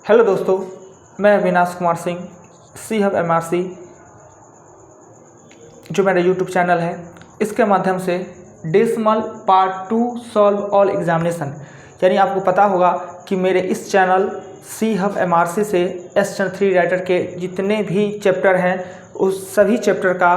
Hello दोस्तों, मैं Avinash Kumar Singh C hub MRC जो मेरा यूट्यूब चैनल है, इसके माध्यम से decimal part 2 solve all examination, यानी आपको पता होगा कि मेरे इस चैनल सी हब MRC से S3 राइटर के जितने भी चैप्टर हैं उस सभी चैप्टर का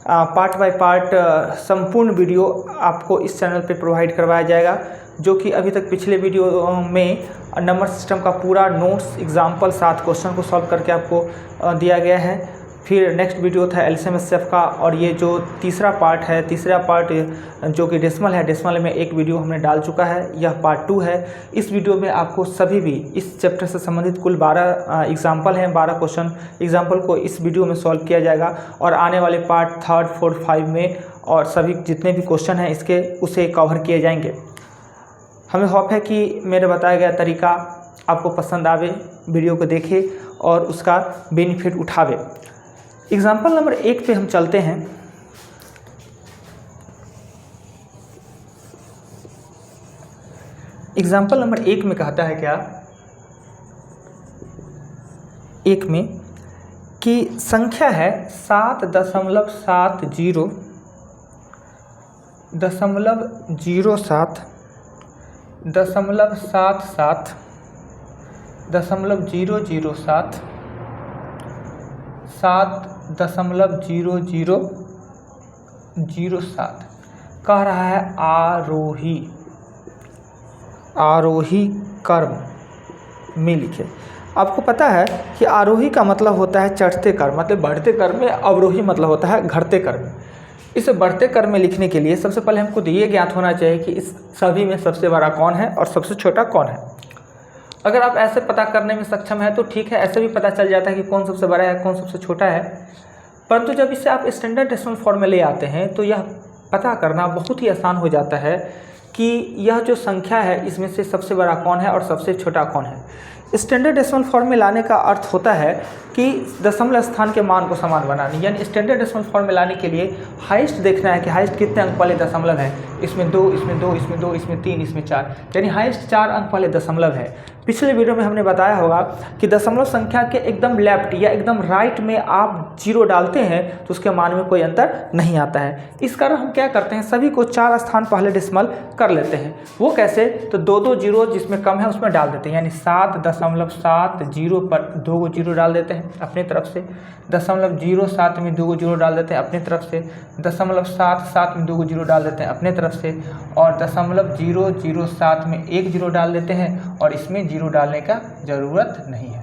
पार्ट बाय पार्ट संपूर्ण वीडियो आपको इस चैनल पे प्रोवाइड करवाया जाएगा, जो कि अभी तक पिछले वीडियो में नंबर सिस्टम का पूरा नोट्स एग्जाम्पल 7 क्वेश्चन को सॉल्व करके आपको दिया गया है। फिर नेक्स्ट वीडियो था LCM SCF का, और ये जो तीसरा पार्ट जो कि डेसिमल है, डेसिमल में एक वीडियो हमने डाल चुका है, यह पार्ट 2 है। इस वीडियो में आपको सभी भी इस चैप्टर से संबंधित कुल 12 एग्जाम्पल हैं, 12 क्वेश्चन एग्जाम्पल को इस वीडियो में सॉल्व किया जाएगा, और आने वाले पार्ट 3, 4, 5 में और सभी जितने भी क्वेश्चन हैं इसके उसे कवर किए जाएंगे। हमें होप है कि मेरे बताया गया तरीका आपको पसंद आवे, वीडियो को देखें और उसका बेनिफिट उठावे। एग्जाम्पल नंबर 1 पे हम चलते हैं। एग्जाम्पल नंबर 1 में कहता है क्या, 1 में कि संख्या है 7.70 .07 .77 .007 7.0007 कह रहा है आरोही क्रम में लिखे। आपको पता है कि आरोही का मतलब होता है चढ़ते क्रम, मतलब बढ़ते क्रम में। अवरोही मतलब होता है घटते क्रम में। इसे बढ़ते क्रम में लिखने के लिए सबसे पहले हमको ये ज्ञात होना चाहिए कि इस सभी में सबसे बड़ा कौन है और सबसे छोटा कौन है। अगर आप ऐसे पता करने में सक्षम है तो ठीक है, ऐसे भी पता चल जाता है कि कौन सबसे बड़ा है कौन सबसे छोटा है। परंतु जब इसे आप स्टैंडर्ड डेसिमल फॉर्म में ले आते हैं तो यह पता करना बहुत ही आसान हो जाता है कि यह जो संख्या है इसमें से सबसे बड़ा कौन है और सबसे छोटा कौन है। स्टैंडर्ड डेसिमल फॉर्म में लाने का अर्थ होता है कि दशमलव स्थान के मान को समान बनाना, यानी स्टैंडर्ड डेसिमल फॉर्म में लाने के लिए हाईएस्ट देखना है कि हाईएस्ट कितने अंक वाले दशमलव है। इसमें 2, इसमें 2, इसमें 2, इसमें 3, इसमें 4, यानी हाईएस्ट 4 अंक वाले दशमलव है। पिछले वीडियो में हमने बताया होगा कि दशमलव संख्या के एकदम लेफ्ट या एकदम राइट में आप 0 डालते हैं तो उसके मान में कोई अंतर नहीं आता है। इस कारण हम क्या करते हैं, सभी को 4 स्थान पहले डेसिमल कर लेते हैं। वो कैसे, तो 2 जीरो जिसमें कम है उसमें डाल देते हैं, यानी 7.70 पर 2 जीरो डाल देते हैं अपनी तरफ से, 0.07 में 2 जीरो डाल देते हैं अपनी तरफ से, 0.77 में 2 जीरो डाल देते हैं अपनी तरफ से, और 0.007 में 1 जीरो डाल देते हैं, और इसमें जीरो डालने का ज़रूरत नहीं है।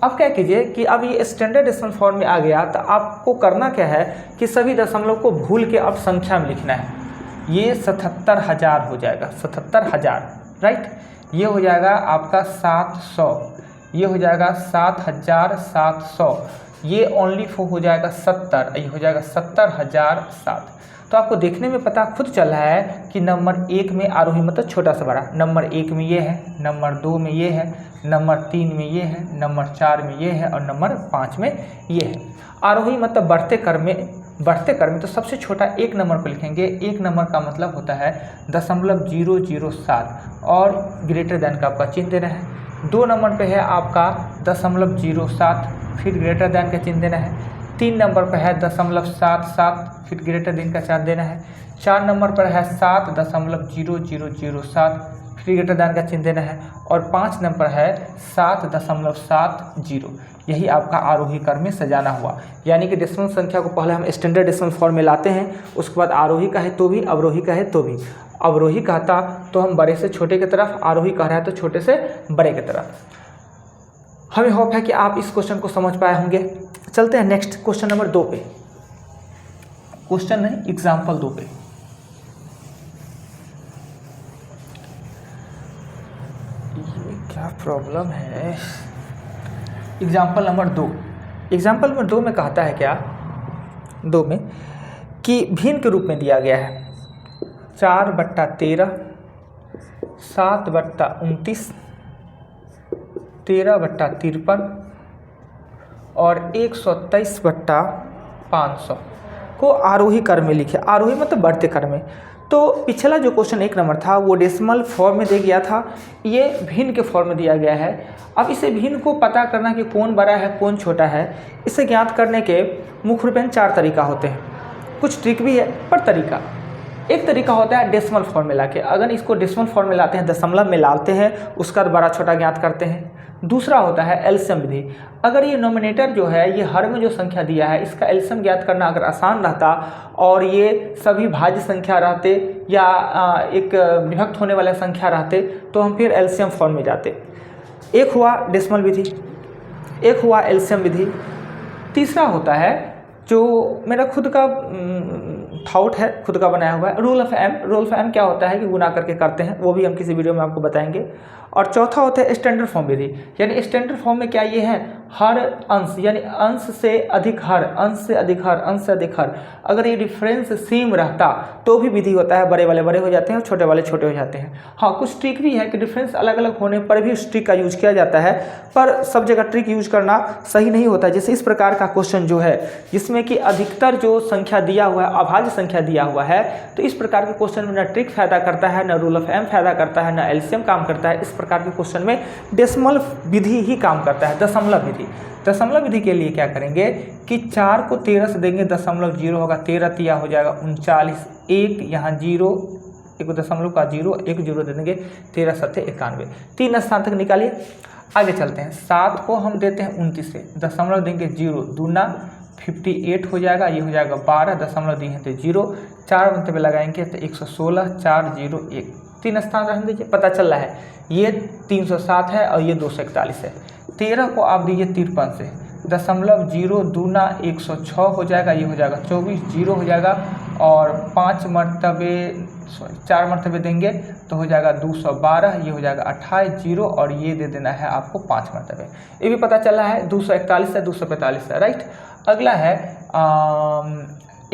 अब क्या कीजिए कि अब ये स्टैंडर्ड डेसिमल फॉर्म में आ गया तो आपको करना क्या है कि सभी दशमलव को भूल के अब संख्या में लिखना है। ये 77,000 हो जाएगा, 77,000, राइट। ये हो जाएगा आपका 700, ये हो जाएगा 7,700, ये ओनली हो जाएगा 70, ये हो जाएगा 70,007। तो आपको देखने में पता खुद चल रहा है कि नंबर 1 में आरोही मतलब छोटा से बड़ा, नंबर 1 में ये है, नंबर 2 में ये है, नंबर 3 में ये है, नंबर 4 में ये है, और नंबर 5 में ये है। आरोही मतलब बढ़ते क्रम में तो सबसे छोटा 1 नंबर को लिखेंगे। 1 नंबर का मतलब होता है 0.007 और ग्रेटर देन का आपका चिन्ह देना है। 2 नंबर पे है आपका 0.07, फिर ग्रेटर देन का चिन्ह देना है। 3 नंबर पर है 0.77, फिर ग्रेटर देन का चार्ट देना है। 4 नंबर पर है 7.0007, फिर ग्रेटर देन का चिन्ह देना है, और 5 नंबर है 7.70। यही आपका आरोही क्रम में सजाना हुआ, यानी कि डेसिमल संख्या को पहले हम स्टैंडर्ड डेसिमल फॉर्म में लाते हैं, उसके बाद आरोही का है तो भी, अवरोही का है तो भी। अवरोही कहता तो हम बड़े से छोटे की तरफ, आरोही कह रहा है तो छोटे से बड़े की तरफ। हमें होप है कि आप इस क्वेश्चन को समझ पाए होंगे। चलते हैं नेक्स्ट क्वेश्चन नंबर 2 पे, क्वेश्चन नहीं एग्जाम्पल 2 पे। ये क्या प्रॉब्लम है। एग्जाम्पल नंबर 2 में कहता है क्या, 2 में कि भिन्न के रूप में दिया गया है 4/13, 7/29, 13/53 और 123/500 को आरोही क्रम में लिखे। आरोही मतलब बढ़ते क्रम में। तो तो पिछला जो क्वेश्चन 1 नंबर था वो डेसिमल फॉर्म में दे गया था, ये भिन्न के फॉर्म में दिया गया है। अब इसे भिन्न को पता करना कि कौन बड़ा है कौन छोटा है, इसे ज्ञात करने के मुख्य रूप में 4 तरीका होते हैं। कुछ ट्रिक भी है पर तरीका, एक तरीका होता है डेसिमल फॉर्म में लाके, अगर इसको डेसिमल फॉर्म में लाते हैं, दशमलव में लाते हैं, उसका बड़ा छोटा ज्ञात करते हैं। दूसरा होता है एलसीएम विधि, अगर ये नोमिनेटर जो है ये हर में जो संख्या दिया है इसका एलसीएम ज्ञात करना अगर आसान रहता और ये सभी भाज्य संख्या रहते या एक विभक्त होने वाले संख्या रहते तो हम फिर एलसीएम फॉर्म में जाते। एक हुआ डेसिमल विधि, एक हुआ एलसीएम विधि। तीसरा होता है जो मेरा खुद का थॉट है, खुद का बनाया हुआ है, rule of M. Rule of M क्या होता है कि गुना करके करते हैं, वो भी हम किसी वीडियो में आपको बताएंगे। और चौथा होता है स्टैंडर्ड फॉर्म विधि, यानी स्टैंडर्ड फॉर्म में क्या ये है, हर अंश यानी अंश से अधिक हर, अंश से अधिक हर, अंश से अधिक हर, अगर ये डिफरेंस सेम रहता तो भी विधि होता है, बड़े वाले बड़े हो जाते हैं और छोटे वाले छोटे हो जाते हैं। हाँ, कुछ ट्रिक भी है कि डिफरेंस अलग अलग होने पर भी उस ट्रिक का यूज किया जाता है, पर सब जगह ट्रिक यूज करना सही नहीं होता। जैसे इस प्रकार का क्वेश्चन जो है जिसमें कि अधिकतर जो संख्या दिया हुआ है अभाज्य संख्या दिया हुआ है, तो इस प्रकार के क्वेश्चन में ना ट्रिक फायदा करता है, ना रूल ऑफ एम फायदा करता है, ना एलसीएम काम करता है। इस प्रकार के क्वेश्चन में डेसिमल विधि ही काम करता है, दशमलव विधि। दशमलव विधि के लिए क्या करेंगे कि 4 को 13 से देंगे, दशमलव 0 होगा, 13 तिया हो जाएगा 39, 1 यहाँ 0, एक दशमलव का 0, 1 0 दे देंगे, 13 7 91, 3 स्थान तक निकालिए। आगे चलते हैं, 7 को हम देते हैं 29 से, दशमलव देंगे 0, दूना 58 हो जाएगा, ये हो जाएगा 12, दशमलव दिए हैं तो 0, 4 बनते पे लगाएंगे तो 116, 4 0 1, 3 स्थान रहने दीजिए। पता चल रहा है ये 307 है और ये 241 है। 13 को आप दीजिए 53 से, दशमलव 0 दूना 106 हो जाएगा, ये हो जाएगा 24, 0 हो जाएगा और 4 मरतबे देंगे तो हो जाएगा 212, ये हो जाएगा 28, 0 और ये दे देना है आपको 5 मरतबे। ये भी पता चला है 241 है, 245 है, राइट। अगला है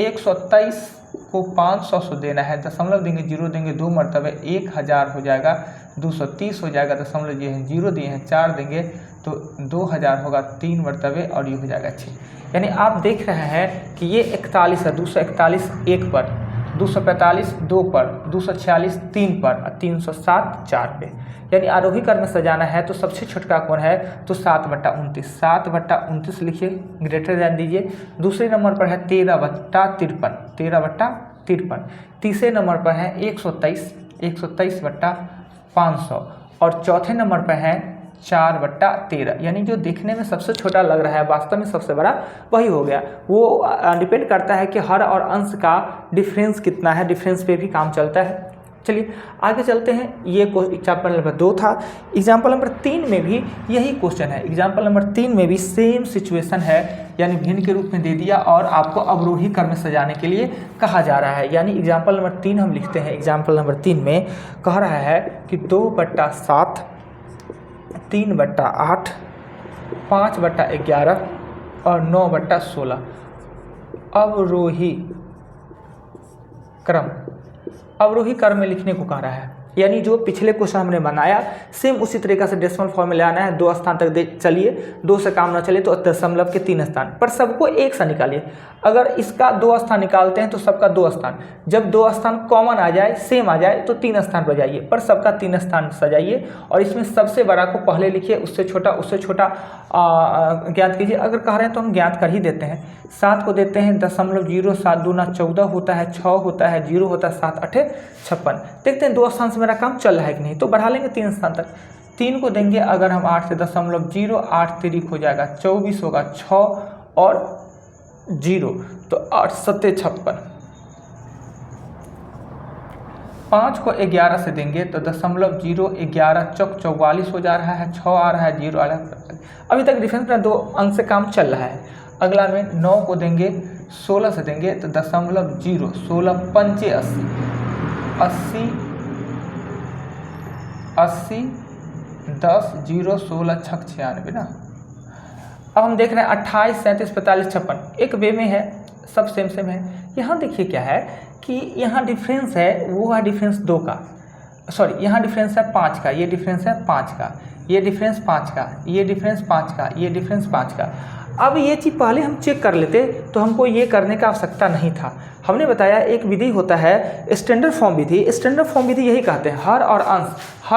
123 को 500 से देना है, दशमलव देंगे 0 देंगे 2 मरतबे, 1000 हो जाएगा, 230 हो जाएगा, दशमलव दिए हैं 0 दिए हैं 4 देंगे तो 2000 होगा 3 मरतबे और ये हो जाएगा 6। यानी आप देख रहे हैं कि ये 41 है, 241 1 पर, 245 2 पर, 246 3 पर और 307 4 पे। यानी आरोही क्रम में सजाना है तो सबसे छोटका कौन है, तो 7/29, 7/29 लिखिए, ग्रेटर दैन दीजिए। दूसरे नंबर पर है 13/53, 13/53। तीसरे नंबर पर है 123, 123/500 और चौथे नंबर पर है 4/13। यानी जो देखने में सबसे छोटा लग रहा है वास्तव में सबसे बड़ा वही हो गया। वो डिपेंड करता है कि हर और अंश का डिफरेंस कितना है, डिफरेंस पे भी काम चलता है। चलिए आगे चलते हैं। ये एग्जाम्पल नंबर 2 था। एग्जाम्पल नंबर 3 में भी यही क्वेश्चन है। एग्जाम्पल नंबर 3 में भी सेम सिचुएशन है, यानी भिन्न के रूप में दे दिया और आपको अवरोही क्रम में सजाने के लिए कहा जा रहा है। यानी एग्जाम्पल नंबर 3 हम लिखते हैं। एग्जाम्पल नंबर 3 में कह रहा है कि 2/7, 3/8, 5/11 और 9/16 अवरोही क्रम, अवरोही क्रम में लिखने को कह रहा है। यानी जो पिछले क्वेश्चन हमने बनाया सेम उसी तरीक़ा से डेसिमल फॉर्म में ले आना है। 2 स्थान तक चलिए, 2 से काम ना चले तो दशमलव के 3 स्थान पर सबको एक सा निकालिए। अगर इसका 2 स्थान निकालते हैं तो सबका 2 स्थान, जब 2 स्थान कॉमन आ जाए, सेम आ जाए तो 3 स्थान पर जाइए, पर सबका 3 स्थान सजाइए और इसमें सबसे बड़ा को पहले लिखिए, उससे छोटा ज्ञात कीजिए। अगर कह रहे हैं तो हम ज्ञात कर ही देते हैं। 7 को देते हैं 0.0, 7 दूना 14 होता है, 6 होता है, 0 होता है, 7 8 56। देखते हैं 2 स्थान से मेरा काम चल रहा है कि नहीं, तो बढ़ा लेंगे 3 स्थान तक। 3 को देंगे अगर हम 8 से 0.0, 8 3 हो जाएगा 24 होगा, 6 और 0 तो 8 7 56। 5 को 11 से देंगे तो 0.0 11 चौक 44 हो जा रहा है, 6 आ रहा है, 0 आ रहा है। अभी तक डिफरेंस में 2 अंक से काम चल रहा है। अगला में 9 को देंगे 16 से देंगे तो 0.0 16 5 80 80 10 0 16 6 96 ना। अब हम देख रहे हैं 28 37 45 56 एक वे में है, सब सेम है। यहाँ देखिए क्या है कि यहाँ डिफरेंस है, वो है डिफरेंस 2 का, सॉरी यहाँ डिफरेंस है 5 का, ये डिफरेंस है 5 का, ये डिफरेंस 5 का, ये डिफरेंस 5 का, ये डिफरेंस 5 का। अब ये चीज़ पहले हम चेक कर लेते तो हमको ये करने का आवश्यकता नहीं था। हमने बताया एक विधि होता है स्टैंडर्ड फॉर्म विधि। स्टैंडर्ड फॉर्म विधि यही कहते हैं हर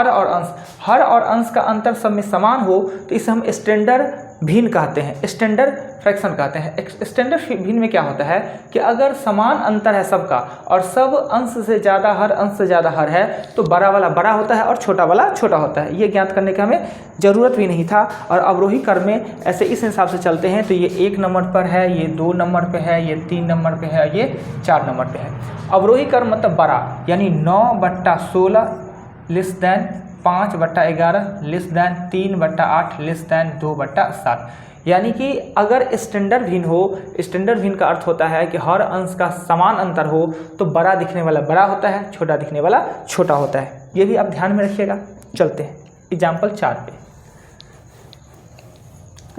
और अंश का अंतर सब में समान हो तो इसे हम स्टैंडर्ड भिन्न कहते हैं, स्टैंडर्ड फ्रैक्शन कहते हैं। स्टैंडर्ड भिन्न में क्या होता है कि अगर समान अंतर है सबका और सब अंश से ज़्यादा हर अंश से ज़्यादा हर है तो बड़ा वाला बड़ा होता है और छोटा वाला छोटा होता है। ये ज्ञात करने का हमें ज़रूरत भी नहीं था। और अवरोही क्रम में ऐसे इस हिसाब से चलते हैं तो ये 1 नंबर पर है, ये 2 नंबर पे है, ये 3 नंबर पे है, ये 4 नंबर पे है। अवरोही क्रम मतलब बड़ा, यानी 9/16 less than 5/11 less than 3/8 less than 2/7। यानी कि अगर स्टैंडर्ड भिन्न हो, स्टैंडर्ड भिन्न का अर्थ होता है कि हर अंश का समान अंतर हो तो बड़ा दिखने वाला बड़ा होता है, छोटा दिखने वाला छोटा होता है। ये भी आप ध्यान में रखिएगा। चलते हैं एग्जाम्पल 4 पे।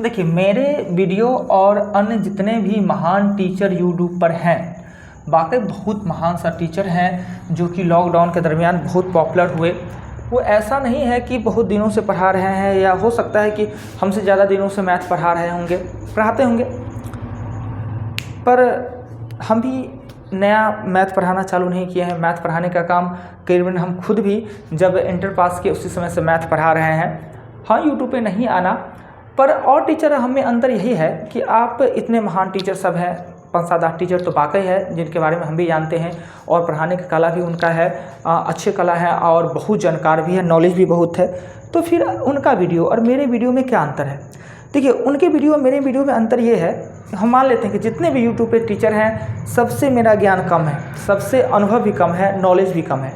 देखिए मेरे वीडियो और अन्य जितने भी महान टीचर यूट्यूब पर हैं, वाकई बहुत महान सा टीचर हैं जो कि लॉकडाउन के दरमियान बहुत पॉपुलर हुए। वो ऐसा नहीं है कि बहुत दिनों से पढ़ा रहे हैं, या हो सकता है कि हमसे ज़्यादा दिनों से मैथ पढ़ा रहे होंगे, पढ़ाते होंगे, पर हम भी नया मैथ पढ़ाना चालू नहीं किया है। मैथ पढ़ाने का काम करीबन हम खुद भी जब इंटर पास किए उसी समय से मैथ पढ़ा रहे हैं। हाँ, यूट्यूब पे नहीं आना, पर और टीचर हमें अंदर यही है कि आप इतने महान टीचर सब हैं, 5-7-8 टीचर तो वाकई है जिनके बारे में हम भी जानते हैं और पढ़ाने की कला भी उनका है, अच्छी कला है और बहुत जानकार भी है, नॉलेज भी बहुत है। तो फिर उनका वीडियो और मेरे वीडियो में क्या अंतर है? देखिए उनके वीडियो और मेरे वीडियो में अंतर ये है, हम मान लेते हैं कि जितने भी यूट्यूब पे टीचर हैं सबसे मेरा ज्ञान कम है, सबसे अनुभव भी कम है, नॉलेज भी कम है।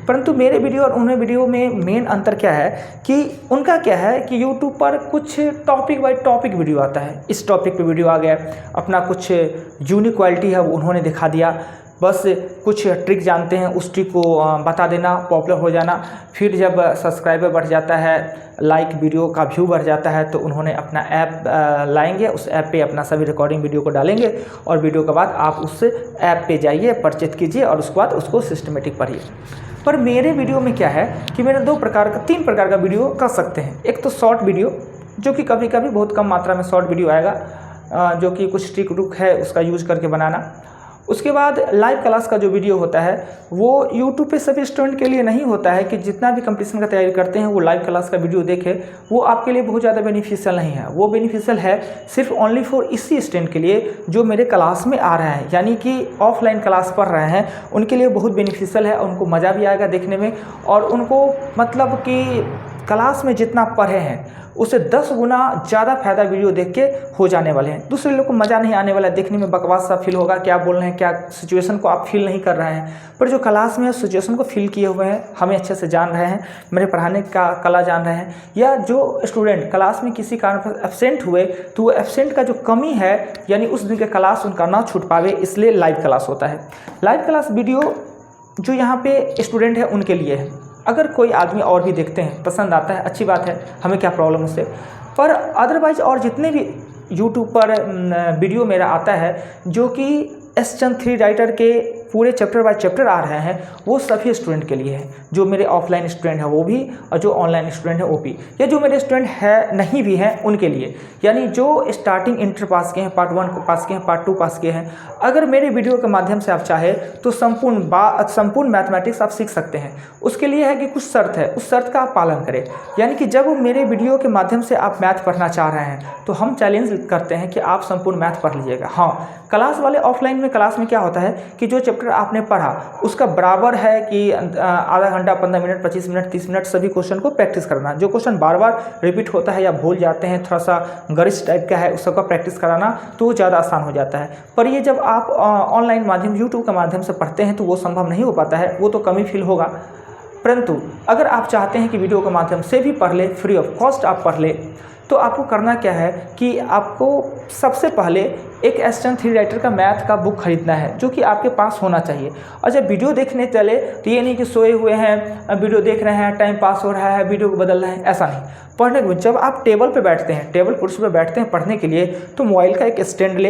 परंतु मेरे वीडियो और उन्हें वीडियो में मेन अंतर क्या है कि उनका क्या है कि यूट्यूब पर कुछ टॉपिक बाय टॉपिक वीडियो आता है। इस टॉपिक पे वीडियो आ गया, अपना कुछ यूनिक क्वालिटी है वो उन्होंने दिखा दिया, बस कुछ ट्रिक जानते हैं उस ट्रिक को बता देना, पॉपुलर हो जाना। फिर जब सब्सक्राइबर बढ़ जाता है, लाइक वीडियो का व्यू बढ़ जाता है तो उन्होंने अपना ऐप लाएंगे, उस ऐप पे अपना सभी रिकॉर्डिंग वीडियो को डालेंगे और वीडियो के बाद आप उस ऐप पे जाइए, परचेज कीजिए और उसके बाद उसको सिस्टमेटिक पढ़िए। पर मेरे वीडियो में क्या है कि मेरे 3 प्रकार का वीडियो कर सकते हैं। एक तो शॉर्ट वीडियो, जो कि कभी कभी बहुत कम मात्रा में शॉर्ट वीडियो आएगा, जो कि कुछ ट्रिक रुक है उसका यूज करके बनाना। उसके बाद लाइव क्लास का जो वीडियो होता है वो यूट्यूब पे सभी स्टूडेंट के लिए नहीं होता है कि जितना भी कंपटीशन का तैयारी करते हैं वो लाइव क्लास का वीडियो देखे, वो आपके लिए बहुत ज़्यादा बेनिफिशियल नहीं है। वो बेनिफिशियल है सिर्फ ओनली फॉर इसी स्टूडेंट के लिए जो मेरे क्लास में आ रहे हैं, यानी कि ऑफलाइन क्लास पढ़ रहे हैं, उनके लिए बहुत बेनिफिशियल है। उनको मज़ा भी आएगा देखने में और उनको मतलब कि क्लास में जितना पढ़े हैं उससे 10 गुना ज़्यादा फायदा वीडियो देख के हो जाने वाले हैं। दूसरे लोग को मज़ा नहीं आने वाला है, देखने में बकवास सा फील होगा, क्या बोल रहे हैं, क्या सिचुएशन को आप फील नहीं कर रहे हैं। पर जो क्लास में सिचुएशन को फील किए हुए हैं, हमें अच्छे से जान रहे हैं, मेरे पढ़ाने का कला जान रहे हैं, या जो स्टूडेंट क्लास में किसी कारण पर एब्सेंट हुए तो वो एब्सेंट का जो कमी है यानी उस दिन का क्लास उनका ना छूट पावे, इसलिए लाइव क्लास होता है। लाइव क्लास वीडियो जो यहाँ पे स्टूडेंट है उनके लिए है। अगर कोई आदमी और भी देखते हैं, पसंद आता है, अच्छी बात है, हमें क्या प्रॉब्लम उससे। पर अदरवाइज और जितने भी यूट्यूब पर वीडियो मेरा आता है जो कि एस चंद 3 राइटर के पूरे चैप्टर बाय चैप्टर आ रहे हैं, वो सभी स्टूडेंट के लिए है। जो मेरे ऑफलाइन स्टूडेंट है वो भी और जो ऑनलाइन स्टूडेंट है वो भी, या जो मेरे स्टूडेंट है नहीं भी हैं उनके लिए, यानी जो स्टार्टिंग इंटर पास के हैं, पार्ट 1 को पास के हैं, पार्ट 2 पास के हैं। अगर मेरे वीडियो के माध्यम से आप चाहे तो संपूर्ण मैथमेटिक्स आप सीख सकते हैं। उसके लिए है कि कुछ शर्त है, उस शर्त का आप पालन करें। यानी कि जब मेरे वीडियो के माध्यम से आप मैथ पढ़ना चाह रहे हैं तो हम चैलेंज करते हैं कि आप संपूर्ण मैथ पढ़ लीजिएगा। हाँ, क्लास वाले ऑफलाइन में क्लास में क्या होता है कि जो चैप्टर आपने पढ़ा उसका बराबर है कि आधा घंटा, 15 मिनट, 25 मिनट, 30 मिनट सभी क्वेश्चन को प्रैक्टिस करना। जो क्वेश्चन बार बार रिपीट होता है या भूल जाते हैं, थोड़ा सा गरिष्ठ टाइप का है, उस सबका प्रैक्टिस कराना तो वो ज़्यादा आसान हो जाता है। पर ये जब आप ऑनलाइन माध्यम यूट्यूब के माध्यम से पढ़ते हैं तो वो संभव नहीं हो पाता है, वो तो कमी फील होगा। परंतु अगर आप चाहते हैं कि वीडियो के माध्यम से भी पढ़ ले, फ्री ऑफ कॉस्ट आप पढ़ ले, तो आपको करना क्या है कि आपको सबसे पहले एक एस चंद 3 राइटर का मैथ का बुक खरीदना है जो कि आपके पास होना चाहिए। और जब वीडियो देखने चले तो ये नहीं कि सोए हुए हैं, वीडियो देख रहे हैं, टाइम पास हो रहा है, वीडियो को बदल रहे हैं, ऐसा नहीं। पढ़ने के जब आप टेबल पे बैठते हैं, टेबल कुर्सी पे बैठते हैं पढ़ने के लिए, तो मोबाइल का एक स्टैंड ले,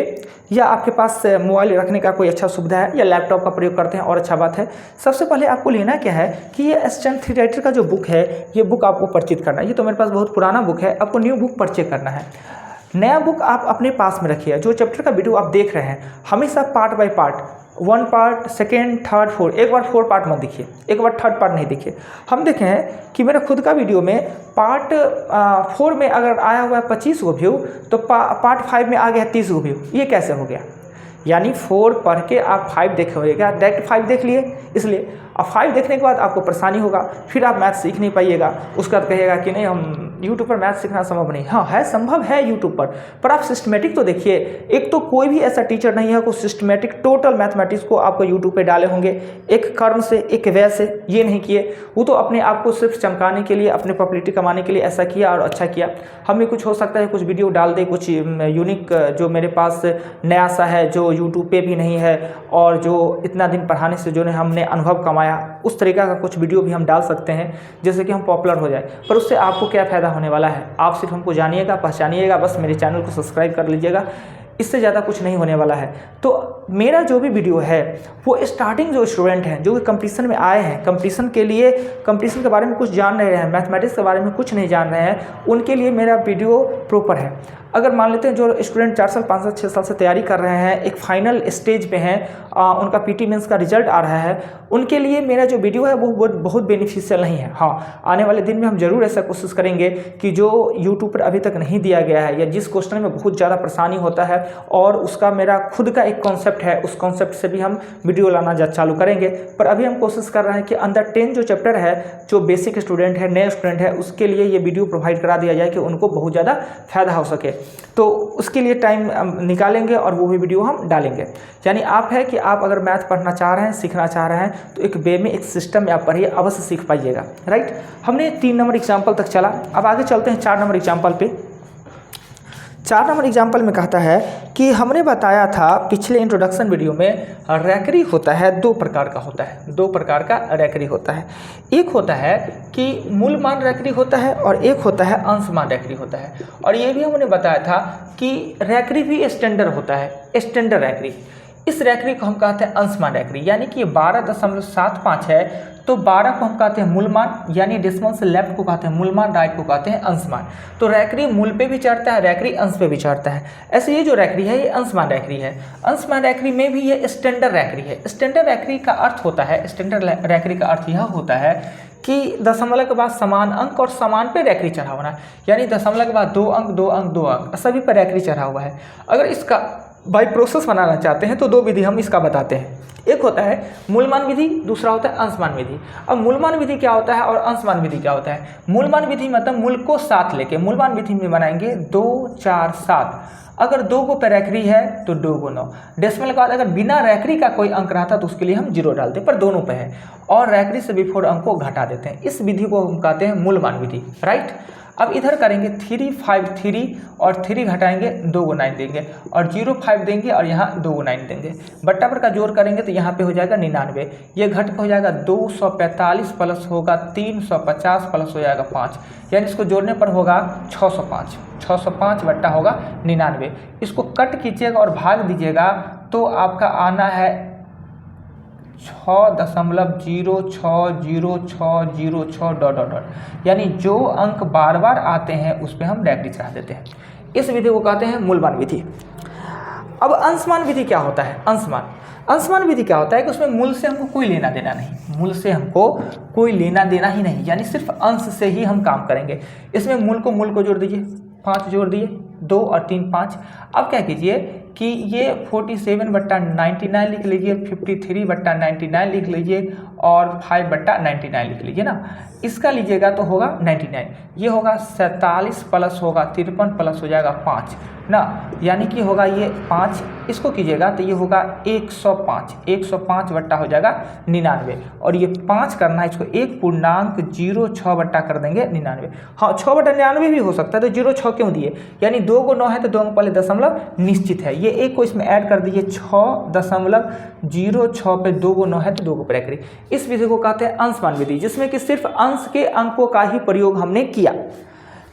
या आपके पास मोबाइल रखने का कोई अच्छा सुविधा है या लैपटॉप का प्रयोग करते हैं और अच्छा बात है। सबसे पहले आपको लेना क्या है कि ये एस चंद 3 राइटर का जो बुक है, ये बुक आपको परचेज करना है। ये तो मेरे पास बहुत पुराना बुक है, आपको न्यू बुक परचेज करना है। नया बुक आप अपने पास में रखिए। जो चैप्टर का वीडियो आप देख रहे हैं हमेशा part by part, 1 part, 2nd, 3rd, 4, एक बार 4 पार्ट मत देखिए, एक बार 3rd पार्ट नहीं देखिए। हम देखें हैं कि मेरा खुद का वीडियो में पार्ट 4 में अगर आया हुआ है 25 गो व्यू, तो पार्ट 5 में आ गया है 30 गो व्यू। ये कैसे हो गया? यानी 4 पढ़ के आप 5 देखिएगा, डायरेक्ट 5 देख लिए, इसलिए अब 5 देखने के बाद आपको परेशानी होगा, फिर आप मैथ सीख नहीं पाइएगा। उसके बाद कहिएगा कि नहीं हम यूट्यूब पर मैथ सीखना संभव नहीं। हाँ है, संभव है यूट्यूब पर आप सिस्टमेटिक तो देखिए। एक तो कोई भी ऐसा टीचर नहीं है को सिस्टमेटिक टोटल मैथमेटिक्स को आपको यूट्यूब पे डाले होंगे, एक कर्म से एक व्यय से, ये नहीं किए। वो तो अपने आप को सिर्फ चमकाने के लिए, अपने पॉपुलैरिटी कमाने के लिए ऐसा किया और अच्छा किया। हम भी कुछ हो सकता है कुछ वीडियो डाल दे, कुछ यूनिक जो मेरे पास नया सा है, जो यूट्यूब पे भी नहीं है और जो इतना दिन पढ़ाने से जो हमने अनुभव कमाया, उस तरीका का कुछ वीडियो भी हम डाल सकते हैं जैसे कि हम पॉपुलर हो जाए। पर उससे आपको क्या फ़ायदा होने वाला है? आप सिर्फ हमको जानिएगा, पहचानिएगा, बस मेरे चैनल को सब्सक्राइब कर लीजिएगा, इससे ज़्यादा कुछ नहीं होने वाला है। तो मेरा जो भी वीडियो है वो स्टार्टिंग जो स्टूडेंट हैं जो कंपटीशन में आए हैं, कंपटीशन के बारे में कुछ जान रहे हैं, मैथमेटिक्स के बारे में कुछ नहीं जान रहे हैं, उनके लिए मेरा वीडियो प्रॉपर है। अगर मान लेते हैं जो स्टूडेंट 4 साल 5 साल 6 साल से तैयारी कर रहे हैं, एक फाइनल स्टेज पे हैं, उनका पीटी मेंस का रिजल्ट आ रहा है, उनके लिए मेरा जो वीडियो है वो बहुत बेनिफिशियल नहीं है। हाँ, आने वाले दिन में हम जरूर ऐसा कोशिश करेंगे कि जो यूट्यूब पर अभी तक नहीं दिया गया है या जिस क्वेश्चन में बहुत ज़्यादा परेशानी होता है और उसका मेरा खुद का एक कॉन्सेप्ट है, उस कॉन्सेप्ट से भी हम वीडियो लाना चालू करेंगे। पर अभी हम कोशिश कर रहे हैं कि अंडर 10 जो चैप्टर है, जो बेसिक स्टूडेंट है, नए स्टूडेंट है, उसके लिए ये वीडियो प्रोवाइड करा दिया जाए कि उनको बहुत ज़्यादा फायदा हो सके। तो उसके लिए टाइम निकालेंगे और वो भी वीडियो हम डालेंगे। यानी आप है कि आप अगर मैथ पढ़ना चाह रहे हैं, सीखना चाह रहे हैं, तो एक वे में एक सिस्टम में आप पढ़िए, अवश्य सीख पाइएगा। राइट, हमने 3 नंबर एग्जाम्पल तक चला, अब आगे चलते हैं 4 नंबर एग्जाम्पल पे। 4 नंबर एग्जाम्पल में कहता है कि हमने बताया था पिछले इंट्रोडक्शन वीडियो में, रैकरी होता है 2 प्रकार का होता है, 2 प्रकार का रैकरी होता है। एक होता है कि मूल मान रैकरी होता है और एक होता है अंश मान रैकरी होता है। और ये भी हमने बताया था कि रैकरी भी स्टैंडर्ड होता है, स्टैंडर्ड रैकरी। इस रैकरी को हम कहते हैं अंश मान रैकरी, यानी कि 12.75 है तो 12 को हम कहते हैं मूल मान, यानी डेसिमल से लेफ्ट को कहते हैं मूल मान, राइट को कहते हैं अंश मान। तो रैकरी मूल पे भी चढ़ता है, रैकरी अंश पे भी चढ़ता है। ऐसे ये जो रैकरी है ये अंश मान रैकरी है। अंश मान रैकरी में भी ये स्टैंडर्ड रैकरी है। स्टैंडर्ड रैकरी का अर्थ होता है, स्टैंडर्ड रैकरी का अर्थ यह होता है कि दशमलव के बाद समान अंक और समान पे रैकरी चढ़ा होना, यानी दशमलव के बाद 2 अंक 2 अंक 2 अंक सभी पर रैकरी चढ़ा हुआ है। अगर इसका बाई प्रोसेस बनाना चाहते हैं तो 2 विधि हम इसका बताते हैं। एक होता है मूलमान विधि, दूसरा होता है अंशमान विधि। अब मूलमान विधि क्या होता है और अंशमान विधि क्या होता है? मूलमान विधि मतलब मूल को साथ लेके, मूलमान विधि में बनाएंगे 2 4 7। अगर 2 को पे रैकरी है तो 2 को 9। डेसिमल के बाद अगर बिना रैकरी का कोई अंक रहता तो उसके लिए हम 0 डालते, पर दोनों पे है और रैकरी से बिफोर अंक को घटा देते हैं। इस विधि को हम कहते हैं मूलमान विधि। राइट, अब इधर करेंगे 3 5 3 और 3 घटाएंगे 2 को 9 देंगे और 0 5 देंगे और यहाँ 2 को 9 देंगे। बट्टा पर का जोड़ करेंगे तो यहाँ पे हो जाएगा 99, ये घट हो जाएगा 245 प्लस होगा 350 प्लस हो जाएगा 5, यानी इसको जोड़ने पर होगा 605। 605 बट्टा होगा 99। इसको कट कीजिएगा और भाग दीजिएगा तो आपका आना है 6.060606 ... यानी जो अंक बार बार आते हैं उस पर हम रैकरी चढ़ा देते हैं। इस विधि को कहते हैं मूलमान विधि। अब अंशमान विधि क्या होता है? अंशमान विधि क्या होता है कि उसमें मूल से हमको कोई लेना देना नहीं, मूल से हमको कोई लेना देना ही नहीं, यानी सिर्फ अंश से ही हम काम करेंगे। इसमें मूल को जोड़ दीजिए, 5 जोड़ दिए, 2 और 3 5। अब क्या कीजिए कि ये 47/99 लिख लीजिए, 53/99 लिख लीजिए और 5/99 लिख लीजिए ना। इसका लीजिएगा तो होगा 99, ये होगा 47 प्लस होगा 53 प्लस हो जाएगा 5 ना, यानी कि होगा ये 5। इसको कीजिएगा तो ये होगा 105, 105 बट्टा हो जाएगा 99 और ये 5 करना है, इसको 1.06 बट्टा कर देंगे 99। हाँ, 6/99 भी हो सकता है, तो 0.6 क्यों दिए? यानी 2 को 9 है तो 2 को पहले दशमलव निश्चित है, ये 1 को इसमें ऐड कर दीजिए, 6.06 पे 2 को 9 है तो 2 को रैकरी। इस विधि को कहते हैं अंशमान विधि, जिसमें कि सिर्फ अंश के अंकों का ही प्रयोग हमने किया।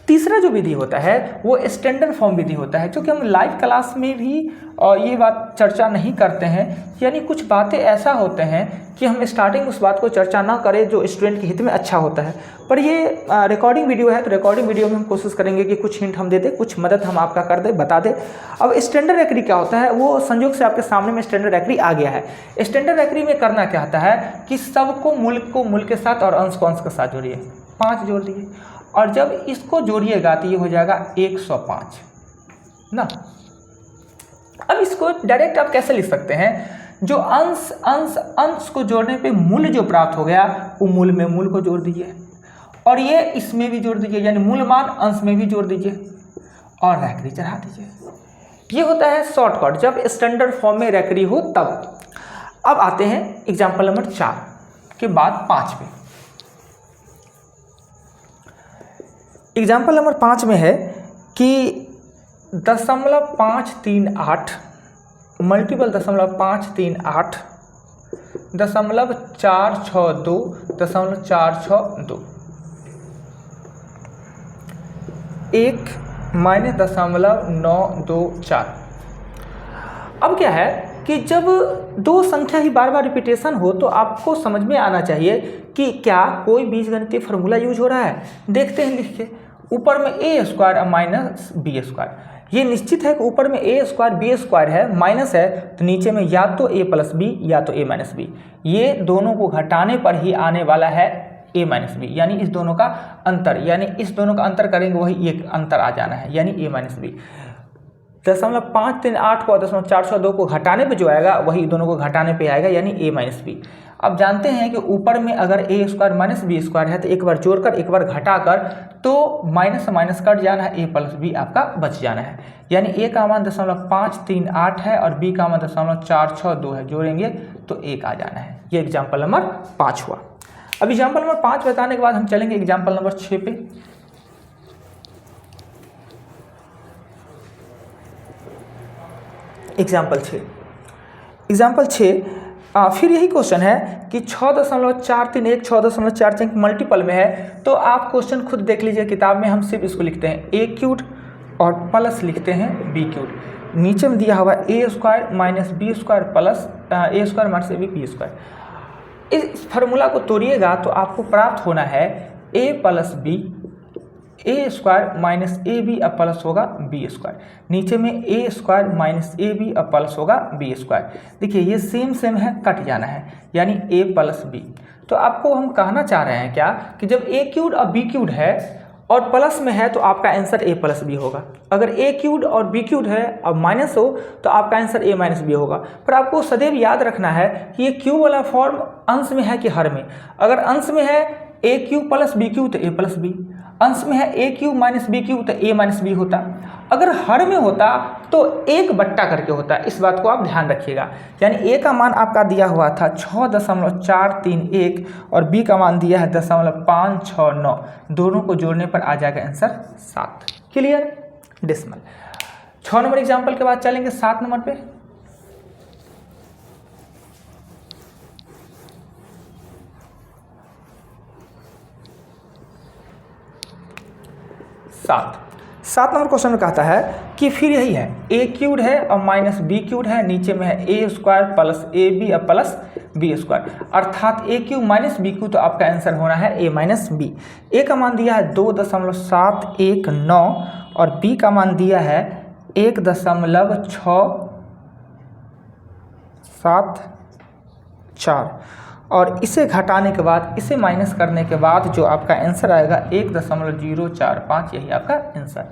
तीसरा जो विधि होता है वो स्टैंडर्ड फॉर्म विधि होता है, क्योंकि हम लाइव क्लास में भी ये बात चर्चा नहीं करते हैं, यानी कुछ बातें ऐसा होते हैं कि हम स्टार्टिंग उस बात को चर्चा ना करें जो स्टूडेंट के हित में अच्छा होता है। पर ये रिकॉर्डिंग वीडियो है, तो रिकॉर्डिंग वीडियो में हम कोशिश करेंगे कि कुछ हिंट हम दे दें, कुछ मदद हम आपका कर दें, बता दें। अब स्टैंडर्ड एग्री क्या होता है, वो संयोग से आपके सामने में स्टैंडर्ड एग्री आ गया है। स्टैंडर्ड एग्री में करना क्या होता है कि सबको मूल के साथ और अंश को अंश के साथ जोड़िए, 5 जोड़ दिए, और जब इसको जोड़िएगा तो ये हो जाएगा 105 ना। अब इसको डायरेक्ट आप कैसे लिख सकते हैं, जो अंश को जोड़ने पे मूल जो प्राप्त हो गया वो मूल में मूल को जोड़ दीजिए, और ये इसमें भी जोड़ दीजिए, यानी मूल मान अंश में भी जोड़ दीजिए और रैकरी चढ़ा दीजिए। ये होता है शॉर्टकट जब स्टैंडर्ड फॉर्म में रैकरी हो तब। अब आते हैं एग्जाम्पल नंबर 4 के बाद 5 पे। एग्जाम्पल नंबर 5 में है कि 0.538 मल्टीपल 0.538 0.462 0.462 1 माइनस 0.924। अब क्या है कि जब दो संख्या ही बार बार रिपीटेशन हो तो आपको समझ में आना चाहिए कि क्या कोई बीजगणितीय फार्मूला यूज हो रहा है। देखते हैं लिख के, ऊपर में A square minus B square, ये निश्चित है कि ऊपर में ए स्क्वायर बी स्क्वायर है, माइनस है तो नीचे में या तो ए प्लस बी या तो ए माइनस बी, ये दोनों को घटाने पर ही आने वाला है ए माइनस बी, यानी इस दोनों का अंतर, यानी इस दोनों का अंतर करेंगे वही एक अंतर आ जाना है, यानी ए माइनस बी। 0.538 को 0.462 को घटाने पे जो आएगा वही दोनों को घटाने पे आएगा, यानी ए माइनस बी। अब जानते हैं कि ऊपर में अगर ए स्क्वायर माइनस बी स्क्वायर है तो एक बार जोड़कर एक बार घटाकर तो माइनस से माइनस कट जाना है, ए प्लस बी आपका बच जाना है, यानी ए का मान 0.538 है और बी का मान 0.462 है, जोड़ेंगे तो 1 आ जाना है। ये एग्जाम्पल नंबर 5 हुआ। अब एग्जाम्पल नंबर 5 बताने के बाद हम चलेंगे एग्जाम्पल नंबर 6 पे। एग्जाम्पल 6 फिर यही क्वेश्चन है कि 6.431 6.431 मल्टीपल में है, तो आप क्वेश्चन खुद देख लीजिए किताब में, हम सिर्फ इसको लिखते हैं ए क्यूब और प्लस लिखते हैं बी क्यूब। नीचे में दिया हुआ A square minus B square plus A square minus A B square. इस फार्मूला को तोड़िएगा तो आपको प्राप्त होना है A plus B, A square minus A B अब प्लस होगा बी स्क्वायर, नीचे में A square minus A B अब प्लस होगा बी स्क्वायर। देखिए ये सेम है, कट जाना है, यानी ए प्लस बी। तो आपको हम कहना चाह रहे हैं क्या कि जब ए क्यूब और बी क्यूब है और प्लस में है तो आपका आंसर ए प्लस बी होगा। अगर ए क्यूब और बी क्यूब है और माइनस हो तो आपका आंसर ए माइनस बी होगा। पर आपको सदैव याद रखना है कि ये क्यूब वाला फॉर्म अंश में है कि हर में। अगर अंश में है ए क्यूब प्लस बी क्यूब तो ए प्लस बी, अंश में है ए क्यूब माइनस बी क्यूब तो ए माइनस बी होता। अगर हर में होता तो एक बट्टा करके होता, इस बात को आप ध्यान रखिएगा। यानी ए का मान आपका दिया हुआ था 6.431 और बी का मान दिया है 0.569, दोनों को जोड़ने पर आ जाएगा answer 7। Clear? Decimal. 6 number example के बाद चलेंगे 7 नंबर पे। सात नंबर क्वेश्चन में कहता है कि फिर यही है, ए क्यूब है और माइनस बी क्यूब है, नीचे में है ए स्क्वायर प्लस ए बी और प्लस बी स्क्वायर, अर्थात ए क्यूब माइनस बी क्यूब, तो आपका आंसर होना है ए माइनस बी। ए का मान दिया है 2.719 और बी का मान दिया है 1.674 और इसे घटाने के बाद इसे माइनस करने के बाद जो आपका आंसर आएगा 1.045, यही आपका आंसर।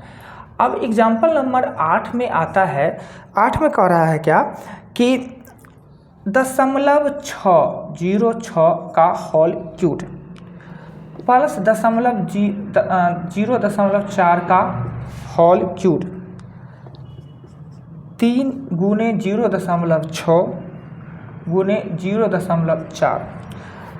अब एग्जाम्पल नंबर 8 में आता है, 8 में कह रहा है क्या कि 0.606 का होल क्यूब प्लस 0.4 का होल क्यूब 3 गुने 0.6 गुने 0.4।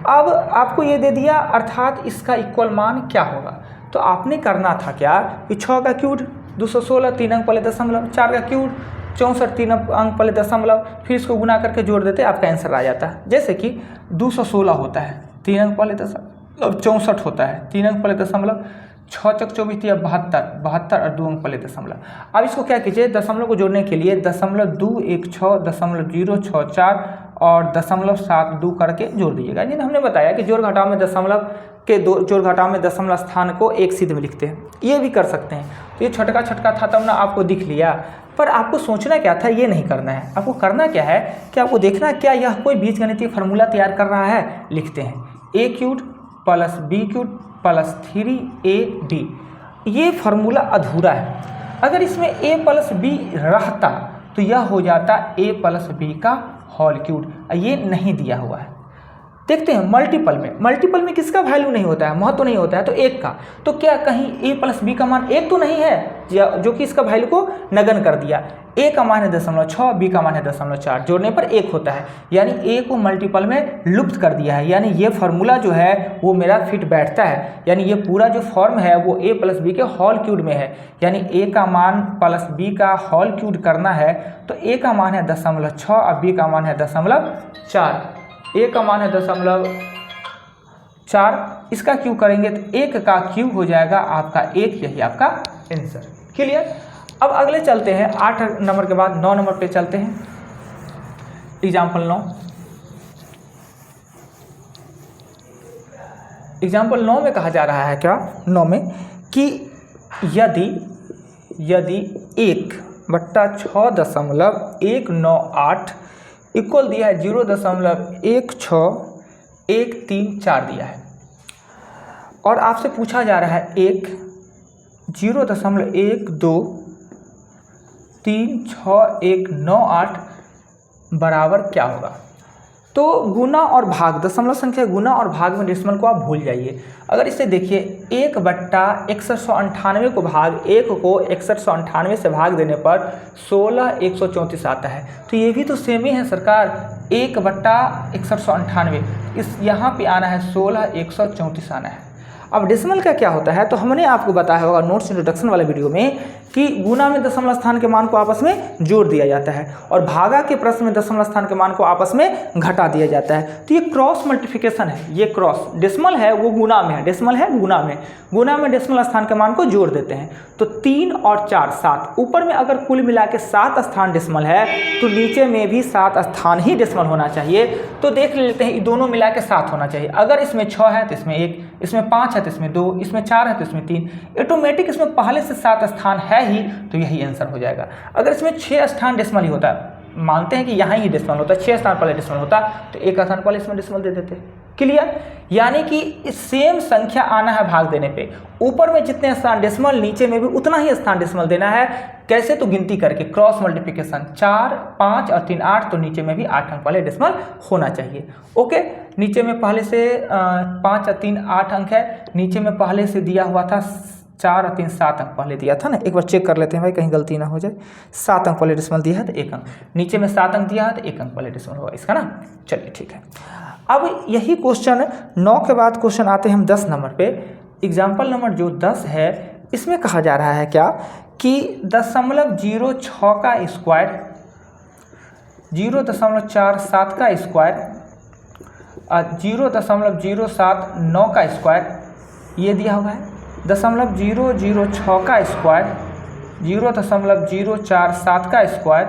अब आपको ये दे दिया, अर्थात इसका इक्वल मान क्या होगा। तो आपने करना था क्या कि 6 का क्यूब 216 3 अंक पहले दशमलव, 4 का क्यूब 64 3 अंक पहले दशमलव, फिर इसको गुना करके जोड़ देते, आपका आंसर आ जाता है। जैसे कि 216 होता है 3 अंक पहले दशमलव, 64 होता है 3 अंक पहले दशमलव, 6 चक 24 या 72, 72 और 2 अंक वाले दशमलव। अब इसको क्या कीजिए, दशमलव को जोड़ने के लिए 0.216, 0.064 और 0.72 करके जोड़ दीजिएगा। यानी हमने बताया कि जोड़ घटाव में दशमलव के दो जोड़ घटाव में दशमलव स्थान को एक सीध में लिखते हैं, ये भी कर सकते हैं। तो ये छोटका छोटका था तब ना आपको दिख लिया, पर आपको सोचना क्या था, ये नहीं करना है। आपको करना क्या है कि आपको देखना क्या यह कोई बीजगणितीय फार्मूला तैयार कर रहा है। लिखते हैं a³ + b³ + 3ab। ये फार्मूला अधूरा है। अगर इसमें a + b रहता तो यह हो जाता a + b का होल क्यूब। ये नहीं दिया हुआ है। देखते हैं मल्टीपल में किसका वैल्यू नहीं होता है, महत्व नहीं होता है, तो एक का। तो क्या कहीं a + b का मान एक तो नहीं है जो कि इसका वैल्यू को नगण्य कर दिया। a का मान है 0.6, b का मान है 0.4, जोड़ने पर 1 होता है, यानी a को मल्टीपल में लुप्त कर दिया है। यानी ये फार्मूला जो है वो मेरा फिट बैठता है, यानी ये पूरा जो फॉर्म है वो a + b के होल क्यूब में है। यानी a का मान + b का होल क्यूब करना है तो a का मान है 0.6 और b का मान है 0.4। a का मान है 0.4, इसका क्यूब करेंगे तो 1 का क्यूब हो जाएगा आपका 1, यही आपका आंसर। क्लियर। अब अगले चलते हैं 8 नंबर के बाद 9 नंबर पे चलते हैं। एग्जाम्पल 9। एग्जाम्पल 9 में कहा जा रहा है क्या, 9 में कि यदि 1/6.198 इक्वल दिया है 0.16134 दिया है, और आपसे पूछा जा रहा है 0.1236198 बराबर क्या होगा। तो गुना और भाग, दशमलव संख्या गुना और भाग में डेसिमल को आप भूल जाइए। अगर इसे देखिए 1/6198 को भाग 1 को 6198 से भाग देने पर 16,134 आता है। तो ये भी तो सेम ही है सरकार, 1/6198 इस यहाँ पे आना है 16,134 आना है। अब डेसिमल का क्या होता है, तो हमने आपको बताया होगा नोट्स इंट्रोडक्शन वाले वीडियो में कि गुना में दशमलव स्थान के मान को आपस में जोड़ दिया जाता है और भागा के प्रश्न में दशमलव स्थान के मान को आपस में घटा दिया जाता है। तो ये क्रॉस मल्टीप्लिकेशन है, ये क्रॉस डेसिमल है वो गुना में है, डेसिमल है गुना में डेसिमल स्थान के मान को जोड़ देते हैं। तो 3 और 4 7, ऊपर में अगर कुल मिला के 7 स्थान डेसिमल है तो नीचे में भी 7 स्थान ही डेसिमल होना चाहिए। तो देख लेते हैं, ये दोनों मिला के 7 होना चाहिए। अगर इसमें 6 है तो इसमें 1, इसमें 5 है तो इसमें 2, इसमें 4 है तो इसमें 3, ऑटोमेटिक इसमें पहले से 7 स्थान है ही, तो यही आंसर हो जाएगा। अगर इसमें 6 स्थान डेसिमल ही होता है, मानते हैं कि यहाँ ही डेसिमल होता है, 6 स्थान पहले डेसिमल होता तो 1 स्थान पहले इसमें डेसिमल दे देते। क्लियर। यानी कि सेम संख्या आना है भाग देने पे, ऊपर में जितने स्थान डेसिमल नीचे में भी उतना ही स्थान डेसिमल देना है। कैसे, तो गिनती करके, क्रॉस मल्टीप्लिकेशन, 4 5 और 3 8, तो नीचे में भी 8 अंक वाले डेसिमल होना चाहिए। ओके, नीचे में पहले से 5 और 3 8 अंक है, नीचे में पहले से दिया हुआ था 4 और 3 7 अंक पहले दिया था ना। एक बार चेक कर लेते हैं भाई, कहीं गलती ना हो जाए। 7 अंक वाले डेसिमल दिया है तो 1 अंक, नीचे में 7 अंक दिया है तो 1 अंक वाले डेसिमल होगा इसका ना। चलिए ठीक है। अब यही क्वेश्चन 9 के बाद क्वेश्चन आते हैं हम 10 नंबर पे। एग्जाम्पल नंबर जो 10 है, इसमें कहा जा रहा है क्या कि 0.06 का स्क्वायर, 0.47 का स्क्वायर और 0.079 का स्क्वायर ये दिया हुआ है। 0.006 का स्क्वायर, 0.047 का स्क्वायर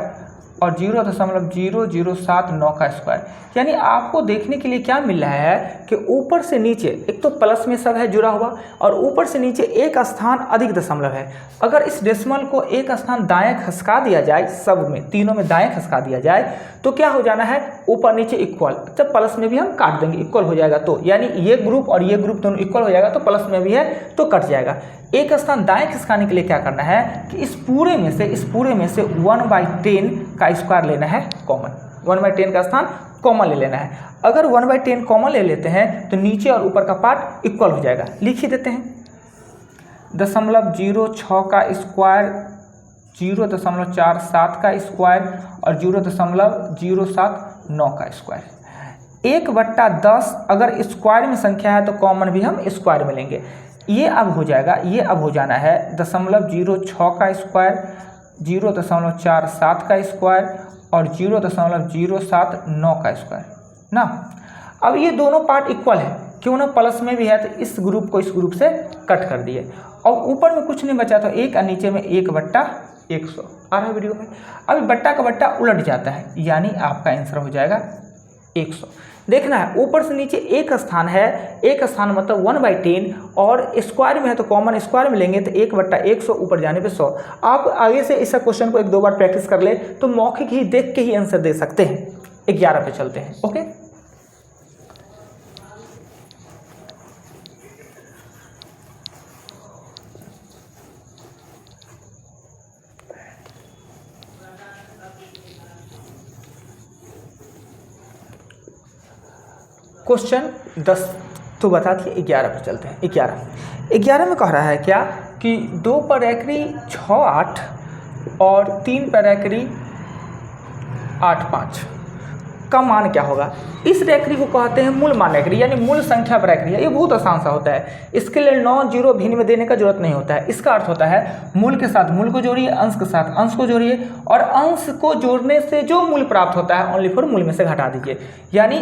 और 0.0079 का स्क्वायर। यानी आपको देखने के लिए क्या मिल रहा है कि ऊपर से नीचे एक तो प्लस में सब है जुड़ा हुआ, और ऊपर से नीचे एक स्थान अधिक दशमलव है। अगर इस डेसिमल को एक स्थान दाएं खसका दिया जाए, सब में तीनों में दाएं खसका दिया जाए, तो क्या हो जाना है, ऊपर नीचे इक्वल। जब प्लस में भी हम काट देंगे, इक्वल हो जाएगा, तो यानी ये ग्रुप और ये ग्रुप दोनों इक्वल हो जाएगा, तो प्लस में भी है तो कट जाएगा। एक स्थान दाएं खिसकाने के लिए क्या करना है कि इस पूरे में से 1/10 का स्क्वायर लेना है कॉमन, 1/10 का स्थान कॉमन ले लेना है। अगर 1/10 कॉमन ले लेते हैं तो नीचे और ऊपर का पार्ट इक्वल हो जाएगा। लिख ही देते हैं 0.06 का स्क्वायर, 0.47 का स्क्वायर और 0.079 का स्क्वायर। 1/10 अगर स्क्वायर में संख्या है तो कॉमन भी हम स्क्वायर में लेंगे। ये अब हो जाएगा, ये अब हो जाना है 0.06 का स्क्वायर, 0.47 का स्क्वायर और 0.079 का स्क्वायर ना। अब ये दोनों पार्ट इक्वल है, क्यों ना प्लस में भी है तो इस ग्रुप को इस ग्रुप से कट कर दिए और ऊपर में कुछ नहीं बचा तो 1 और नीचे में 1/100 आ रहा है वीडियो में। अभी बट्टा का बट्टा उलट जाता है यानी आपका आंसर हो जाएगा 100। देखना है ऊपर से नीचे एक स्थान है, एक स्थान मतलब 1/10 और स्क्वायर में है तो कॉमन स्क्वायर में लेंगे तो 1/100 ऊपर जाने पे 100। आप आगे से इस क्वेश्चन को 1-2 बार प्रैक्टिस कर ले तो मौखिक ही देख के ही आंसर दे सकते हैं। 11 पे चलते हैं। ओके, क्वेश्चन 10 तो बता दिए। 11 पे चलते हैं। 11 में कह रहा है क्या कि 2 पर एकरी 6 8 और 3 पर एकरी 8 5 का मान क्या होगा। इस रेखरी को कहते हैं मूल मान रेखरी यानी मूल संख्या पर रेखरी है। ये बहुत आसान सा होता है, इसके लिए 9 0 भिन्न में देने का जरूरत नहीं होता है। इसका अर्थ होता है मूल के साथ मूल को जोड़िए, अंश के साथ अंश को जोड़िए और अंश को जोड़ने से जो मूल प्राप्त होता है ओनली फॉर मूल में से घटा दीजिए। यानी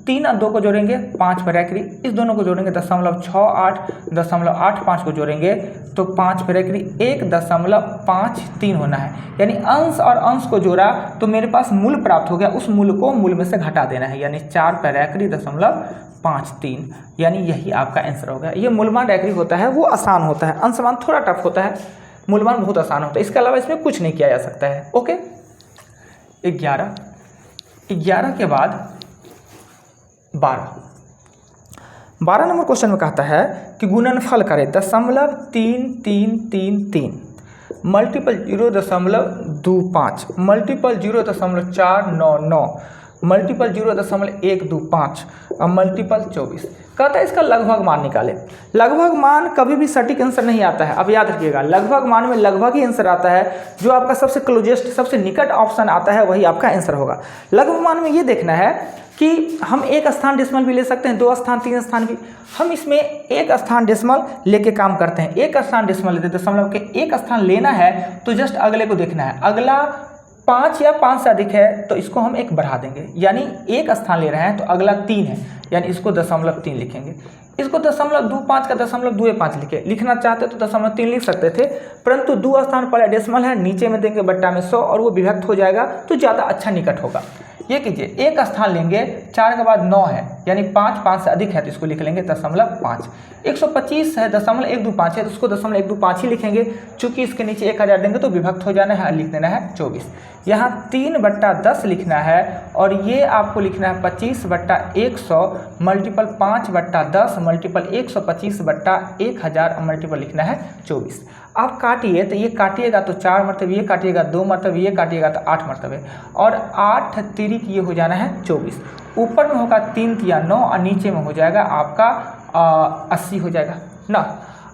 3 और 2 को जोड़ेंगे 5 पर रेखरी, इस दोनों को जोड़ेंगे 0.68 0.85 को जोड़ेंगे तो 5 पर रेखरी 1.53 होना है। यानी अंश और अंश को जोड़ा तो मेरे पास मूल प्राप्त हो गया, उस मूल को मूल में से घटा देना है यानी 4 पर रेखरी 0.53 यानी यही आपका आंसर हो गया। ये मूलमान रेखरी होता है वो आसान होता है, अंशमान थोड़ा टफ होता है, मूलमान बहुत आसान होता है। इसके अलावा इसमें कुछ नहीं किया जा सकता है। ओके, 11 के बाद 12 नंबर क्वेश्चन में कहता है कि गुणनफल करें 0.3333 मल्टीपल 0.25 मल्टीपल 0.499 मल्टीपल 0.125 और मल्टीपल 24। कहता है इसका लगभग मान निकाले। लगभग मान कभी भी सटीक आंसर नहीं आता है। अब याद रखिएगा लगभग मान में लगभग ही आंसर आता है, जो आपका सबसे क्लोजेस्ट सबसे निकट ऑप्शन आता है वही आपका आंसर होगा। लगभग मान में ये देखना है कि हम एक स्थान डेसिमल भी ले सकते हैं, 2 स्थान 3 स्थान भी। हम इसमें एक स्थान डेसिमल लेके काम करते हैं। एक स्थान डेसिमल लेते दशमलव के एक स्थान लेना है तो जस्ट अगले को देखना है, अगला 5 या 5 से अधिक है तो इसको हम 1 बढ़ा देंगे। यानी एक स्थान ले रहे हैं तो अगला 3 है यानी इसको 0.3 लिखेंगे। इसको 0.25 का 0.25 लिखना चाहते तो 0.3 लिख सकते थे, परंतु 2 स्थान पहले डेसिमल है, नीचे में देंगे बट्टा में 100 और वो विभक्त हो जाएगा तो ज़्यादा अच्छा निकट होगा। ये कीजिए एक स्थान लेंगे, 4 के बाद 9 है यानी 5 से अधिक है तो इसको लिख लेंगे 0.5। 125 है 0.125 है तो उसको 0.125 ही लिखेंगे, चूंकि इसके नीचे 1000 देंगे तो विभक्त हो जाना है, लिख देना है 24। यहाँ 3/10 लिखना है और ये आपको लिखना है 25/100 मल्टीपल 5/10 मल्टीपल 125/1000 मल्टीपल लिखना है 24। आप काटिए तो ये काटिएगा तो 4 मरतबे, ये काटिएगा 2 मरतबे, ये काटिएगा तो 8 मरतबे और 8 तिरिक ये हो जाना है 24। ऊपर में होगा 3 तिया 9 और नीचे में हो जाएगा आपका 80 हो जाएगा ना।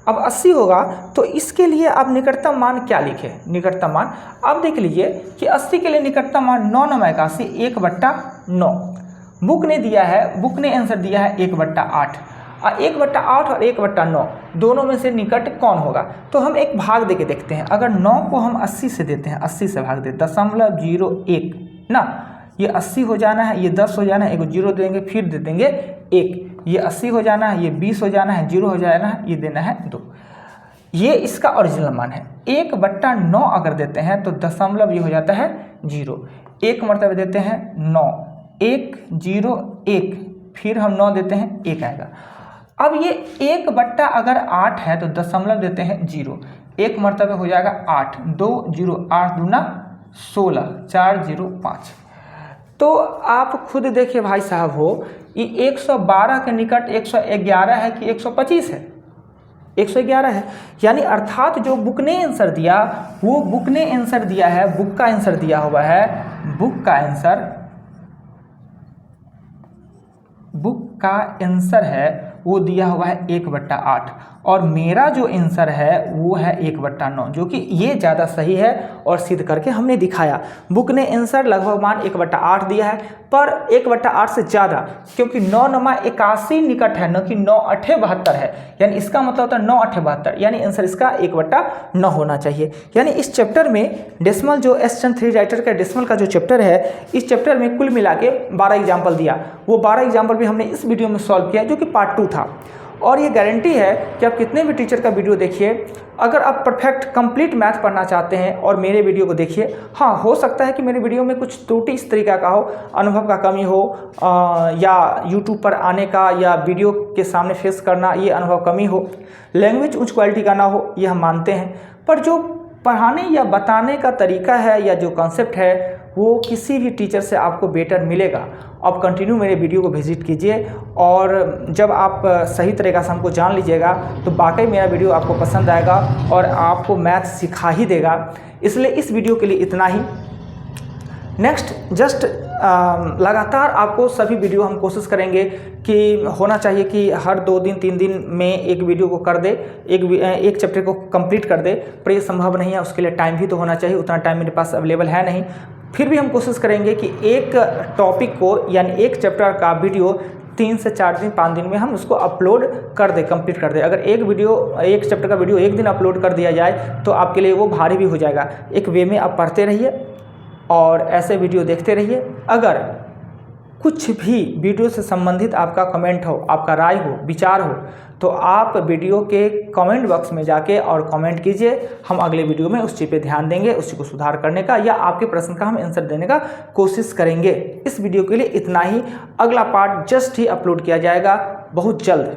अब 80 होगा तो इसके लिए आप निकटतम मान क्या लिखे। निकटतम मान आप देख लीजिए कि 80 के लिए निकटतम मान 9 9 81 1/9 बुक ने दिया है, बुक ने आंसर दिया है 1/8 और 1/8 और 1/9 दोनों में से निकट कौन होगा। तो हम एक भाग देके देखते हैं। अगर 9 को हम 80 से देते हैं, 80 से भाग देते 0.01 ना, ये 80 हो जाना है, ये 10 हो जाना है, एक 0 देंगे फिर दे देंगे 1, ये 80 हो जाना है, ये 20 हो जाना है, 0 हो जाना है, ये देना है 2। ये इसका ओरिजिनल मान है। 1/9 अगर देते हैं तो दशमलव ये हो जाता है 0, 1 मरतबे देते हैं 9, 1 0 1 फिर हम 9 देते हैं 1 आएगा। अब ये 1/8 अगर 8 है तो दशमलव देते हैं 0, 1 मरतबे हो जाएगा 8, 2 0 8 दूना 16 4 0 5। तो आप खुद देखिए भाई साहब हो, ये 112 के निकट 111 है कि 125 है, 111 है। यानी अर्थात जो बुक ने आंसर दिया वो बुक ने आंसर दिया है, बुक का आंसर दिया हुआ है, बुक का आंसर है वो दिया हुआ है 1/8 और मेरा जो आंसर है वो है 1/9, जो कि ये ज़्यादा सही है और सिद्ध करके हमने दिखाया। बुक ने आंसर लगभग मान 1/8 दिया है, पर 1/8 से ज़्यादा, क्योंकि 9×81 निकट है, न कि 9×8 72 है। यानी इसका मतलब होता है 9×8 72, यानी आंसर इसका 1/9 होना चाहिए। यानी इस चैप्टर में डेसिमल जो एस चंद थ्री राइटर का डेसिमल का जो चैप्टर है, इस चैप्टर में कुल मिला के 12 एग्जाम्पल दिया। वो 12 एग्जाम्पल भी हमने इस वीडियो में सॉल्व किया, जो कि पार्ट 2 था। और ये गारंटी है कि आप कितने भी टीचर का वीडियो देखिए, अगर आप परफेक्ट कंप्लीट मैथ पढ़ना चाहते हैं और मेरे वीडियो को देखिए। हाँ, हो सकता है कि मेरे वीडियो में कुछ त्रुटि इस तरीका का हो, अनुभव का कमी हो, या यूट्यूब पर आने का या वीडियो के सामने फेस करना ये अनुभव कमी हो, लैंग्वेज उच्च क्वालिटी का ना हो, ये हम मानते हैं। पर जो पढ़ाने या बताने का तरीका है या जो कॉन्सेप्ट है वो किसी भी टीचर से आपको बेटर मिलेगा। आप कंटिन्यू मेरे वीडियो को विजिट कीजिए, और जब आप सही तरीक़ा से हमको जान लीजिएगा तो वाकई मेरा वीडियो आपको पसंद आएगा और आपको मैथ सिखा ही देगा। इसलिए इस वीडियो के लिए इतना ही। नेक्स्ट जस्ट लगातार आपको सभी वीडियो हम कोशिश करेंगे कि होना चाहिए कि हर 2 दिन 3 दिन में एक वीडियो को कर दे, एक चैप्टर को कंप्लीट कर दे, पर ये संभव नहीं है। उसके लिए टाइम भी तो होना चाहिए, उतना टाइम मेरे पास अवेलेबल है नहीं। फिर भी हम कोशिश करेंगे कि एक टॉपिक को यानी एक चैप्टर का वीडियो 3 से 4 दिन 5 दिन में हम उसको अपलोड कर दे, कंप्लीट कर दे। अगर एक चैप्टर का वीडियो एक दिन अपलोड कर दिया जाए तो आपके लिए वो भारी भी हो जाएगा। एक वे में आप पढ़ते रहिए और ऐसे वीडियो देखते रहिए। अगर कुछ भी वीडियो से संबंधित आपका कमेंट हो, आपका राय हो, विचार हो, तो आप वीडियो के कमेंट बॉक्स में जाके और कमेंट कीजिए। हम अगले वीडियो में उस चीज़ पे ध्यान देंगे, उस चीज़ को सुधार करने का या आपके प्रश्न का हम आंसर देने का कोशिश करेंगे। इस वीडियो के लिए इतना ही। अगला पार्ट जस्ट ही अपलोड किया जाएगा बहुत जल्द।